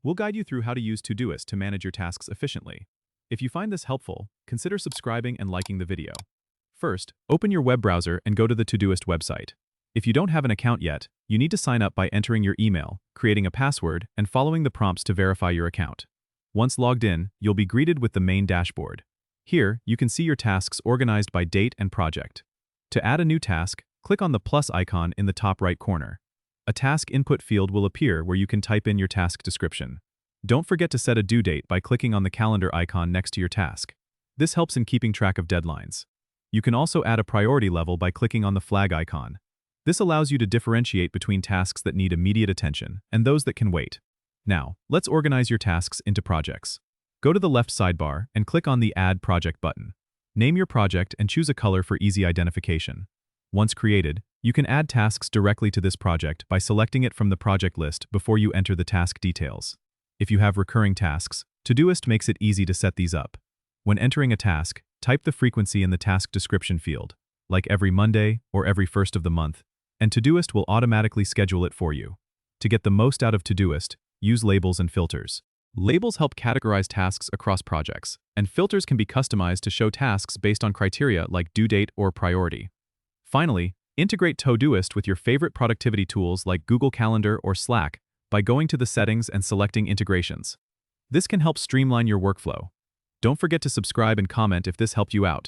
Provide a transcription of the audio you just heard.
We'll guide you through how to use Todoist to manage your tasks efficiently. If you find this helpful, consider subscribing and liking the video. First, open your web browser and go to the Todoist website. If you don't have an account yet, you need to sign up by entering your email, creating a password, and following the prompts to verify your account. Once logged in, you'll be greeted with the main dashboard. Here, you can see your tasks organized by date and project. To add a new task, click on the plus icon in the top right corner. A task input field will appear where you can type in your task description. Don't forget to set a due date by clicking on the calendar icon next to your task. This helps in keeping track of deadlines. You can also add a priority level by clicking on the flag icon. This allows you to differentiate between tasks that need immediate attention and those that can wait. Now, let's organize your tasks into projects. Go to the left sidebar and click on the Add Project button. Name your project and choose a color for easy identification. Once created, you can add tasks directly to this project by selecting it from the project list before you enter the task details. If you have recurring tasks, Todoist makes it easy to set these up. When entering a task, type the frequency in the task description field, like every Monday or every first of the month, and Todoist will automatically schedule it for you. To get the most out of Todoist, use labels and filters. Labels help categorize tasks across projects, and filters can be customized to show tasks based on criteria like due date or priority. Finally, integrate Todoist with your favorite productivity tools like Google Calendar or Slack by going to the settings and selecting integrations. This can help streamline your workflow. Don't forget to subscribe and comment if this helped you out.